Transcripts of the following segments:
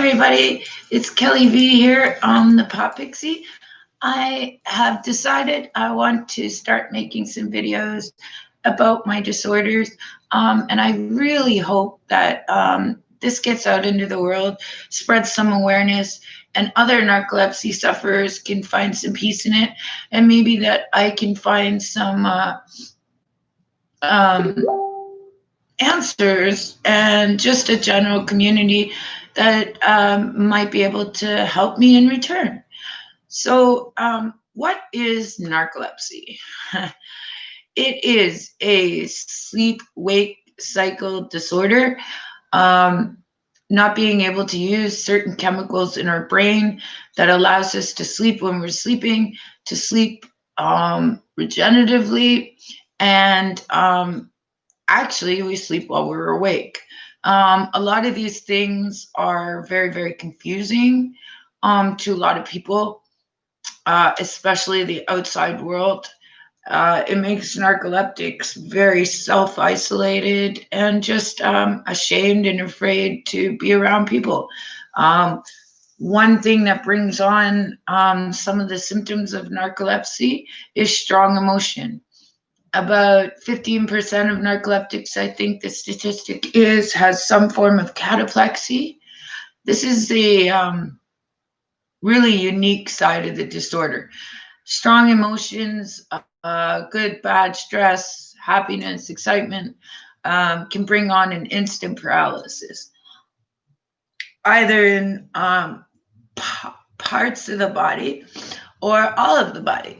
everybody, it's Kelly V here on the Pop Pixie. I have decided I want to start making some videos about my disorders, and I really hope that this gets out into the world, spreads some awareness, and other narcolepsy sufferers can find some peace in it, and maybe that I can find some um, answers and just a general community that might be able to help me in return. So, what is narcolepsy? It is a sleep wake cycle disorder. Um, Not being able to use certain chemicals in our brain that allows us to sleep when we're sleeping, to sleep regeneratively, and actually, we sleep while we're awake. A lot of these things are very, very confusing to a lot of people, especially the outside world. It makes narcoleptics very self isolated and just ashamed and afraid to be around people. Um, One thing that brings on some of the symptoms of narcolepsy is strong emotion. About 15% of narcoleptics, I think the statistic is, has some form of cataplexy. This is the really unique side of the disorder. Strong emotions, good, bad, stress, happiness, excitement can bring on an instant paralysis, either in parts of the body or all of the body.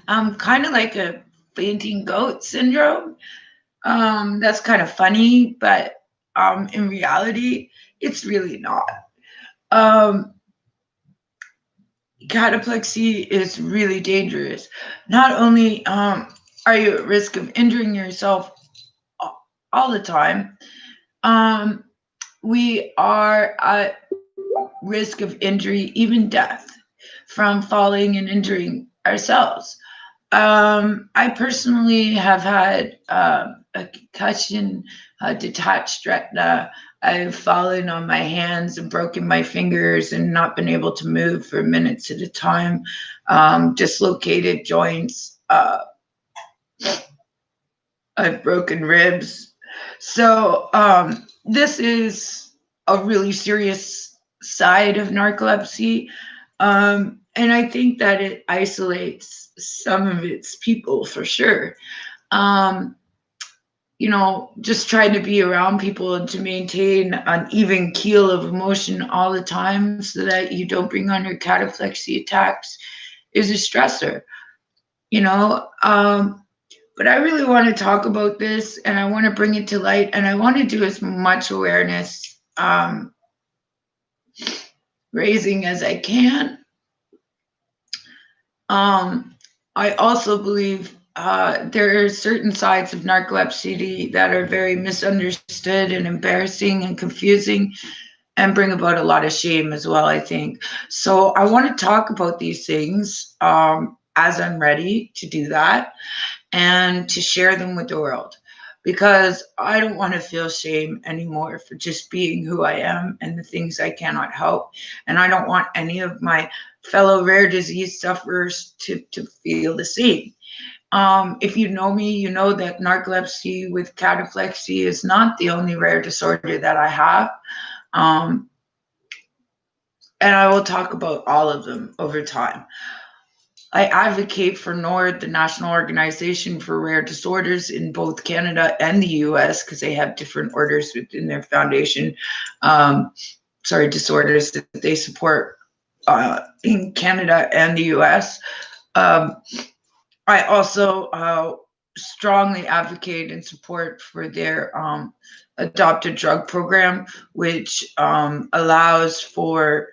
Kind of like a fainting goat syndrome. That's kind of funny, but in reality, it's really not. Um, Cataplexy is really dangerous. Not only are you at risk of injuring yourself all the time, um, we are at risk of injury, even death, from falling and injuring ourselves. I personally have had a concussion, a detached retina. I've fallen on my hands and broken my fingers and not been able to move for minutes at a time. Dislocated joints. I've broken ribs. So this is a really serious side of narcolepsy. And I think that it isolates some of its people for sure. Um, just trying to be around people and to maintain an even keel of emotion all the time so that you don't bring on your cataplexy attacks is a stressor, you know. But I really want to talk about this and I want to bring it to light and I want to do as much awareness raising as I can. I also believe there are certain sides of narcolepsy that are very misunderstood and embarrassing and confusing and bring about a lot of shame as well, I think. So I want to talk about these things as I'm ready to do that and to share them with the world, because I don't want to feel shame anymore for just being who I am and the things I cannot help. And I don't want any of my fellow rare disease sufferers to feel the same. If you know me, you know that narcolepsy with cataplexy is not the only rare disorder that I have. Um, and I will talk about all of them over time. I advocate for NORD, the National Organization for Rare Disorders, in both Canada and the US, because they have different orders within their foundation. Disorders that they support in Canada and the US. I also strongly advocate and support for their adopted drug program, which allows for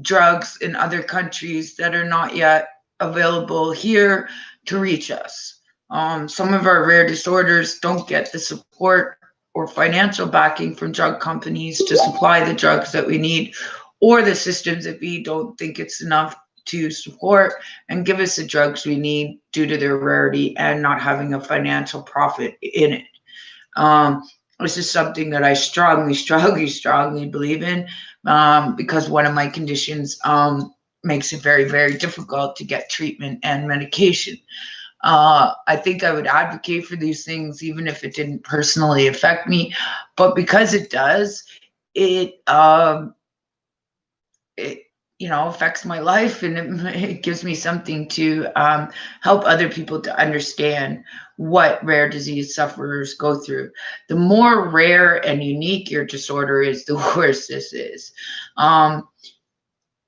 drugs in other countries that are not yet available here to reach us. Some of our rare disorders don't get the support or financial backing from drug companies to supply the drugs that we need, or the systems that we don't think it's enough to support and give us the drugs we need due to their rarity and not having a financial profit in it. This is something that I strongly, strongly, strongly believe in, because one of my conditions makes it very, very difficult to get treatment and medication. I think I would advocate for these things even if it didn't personally affect me, but because it does, it it affects my life, and it gives me something to help other people to understand what rare disease sufferers go through. The more rare and unique your disorder is, the worse this is.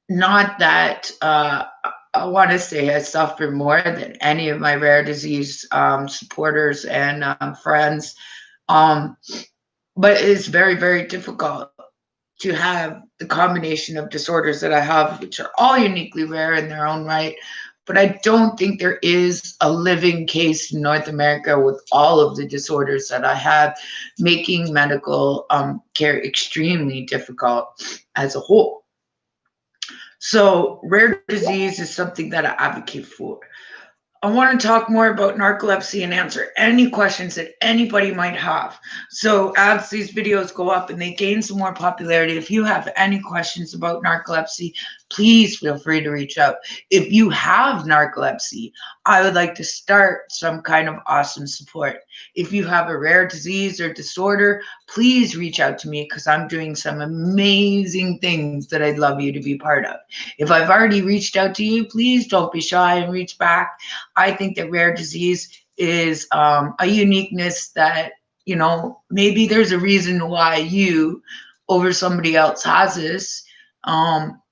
Not that I want to say I suffer more than any of my rare disease supporters and friends, um, but it's very, very difficult to have the combination of disorders that I have, which are all uniquely rare in their own right. But I don't think there is a living case in North America with all of the disorders that I have, making medical care extremely difficult as a whole. So rare disease is something that I advocate for. I want to talk more about narcolepsy and answer any questions that anybody might have. So as these videos go up and they gain some more popularity, if you have any questions about narcolepsy, please feel free to reach out. If you have narcolepsy, I would like to start some kind of awesome support. If you have a rare disease or disorder, please reach out to me, because I'm doing some amazing things that I'd love you to be part of. If I've already reached out to you, please don't be shy and reach back. I think that rare disease is a uniqueness that, maybe there's a reason why you over somebody else has this.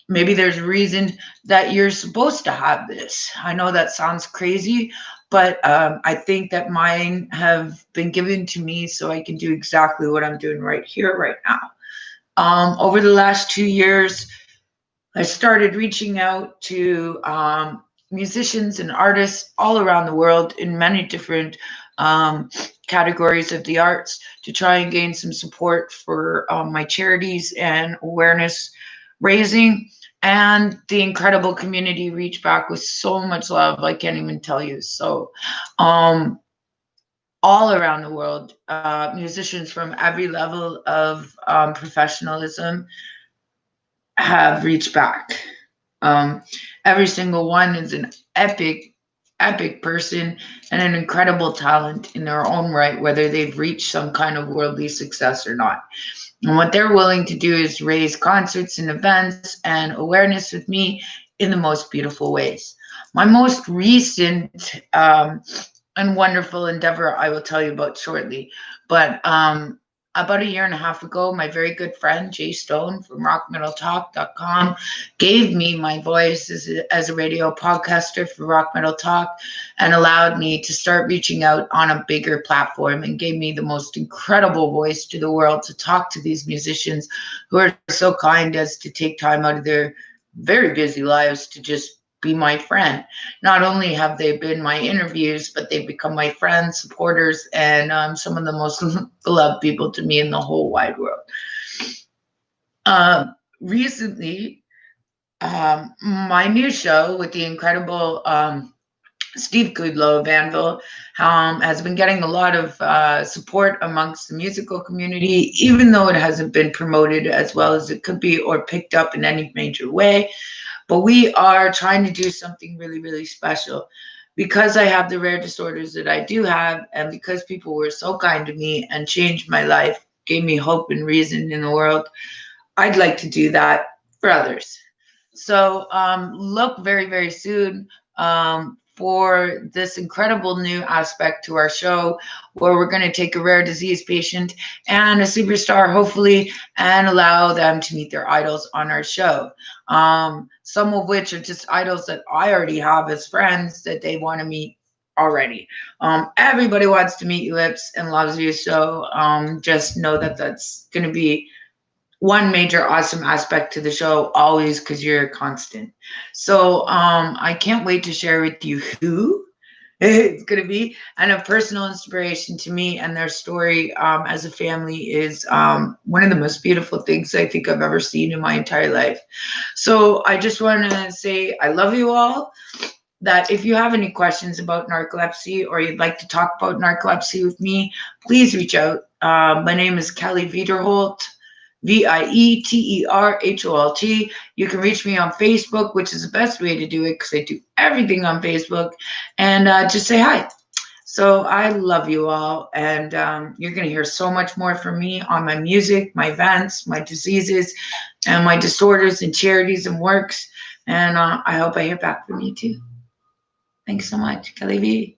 Maybe there's a reason that you're supposed to have this. I know that sounds crazy, but I think that mine have been given to me so I can do exactly what I'm doing right here, right now. Over the last 2 years, I started reaching out to musicians and artists all around the world in many different categories of the arts to try and gain some support for my charities and awareness raising. And the incredible community reached back with so much love, I can't even tell you. So, all around the world, musicians from every level of professionalism have reached back. Um, every single one is an epic, epic person and an incredible talent in their own right, whether they've reached some kind of worldly success or not. And what they're willing to do is raise concerts and events and awareness with me in the most beautiful ways. My most recent and wonderful endeavor I will tell you about shortly. But about a year and a half ago, my very good friend Jay Stone from rockmetaltalk.com gave me my voice as a radio podcaster for Rock Metal Talk, and allowed me to start reaching out on a bigger platform, and gave me the most incredible voice to the world to talk to these musicians who are so kind as to take time out of their very busy lives to just be my friend. Not only have they been my interviews, but they've become my friends, supporters, and some of the most beloved people to me in the whole wide world. Recently, my new show with the incredible Steve Kudlow of Anvil has been getting a lot of support amongst the musical community, even though it hasn't been promoted as well as it could be or picked up in any major way. But we are trying to do something really, really special. Because I have the rare disorders that I do have, and because people were so kind to me and changed my life, gave me hope and reason in the world, I'd like to do that for others. So look very, very soon for this incredible new aspect to our show, where we're going to take a rare disease patient and a superstar, hopefully, and allow them to meet their idols on our show. Some of which are just idols that I already have as friends that they want to meet already. Everybody wants to meet you, Lips, and loves you. So just know that that's going to be one major awesome aspect to the show always, because you're a constant. So I can't wait to share with you who it's going to be, and a personal inspiration to me, and their story as a family is one of the most beautiful things I think I've ever seen in my entire life. So I just want to say I love you all. that if you have any questions about narcolepsy or you'd like to talk about narcolepsy with me, please reach out. My name is Kelly Viederholt, Vieterholt. You can reach me on Facebook, which is the best way to do it because I do everything on Facebook, and just say hi. So I love you all, and you're going to hear so much more from me on my music, my events, my diseases, and my disorders and charities and works. And I hope I hear back from you too. Thanks so much, Kelly V.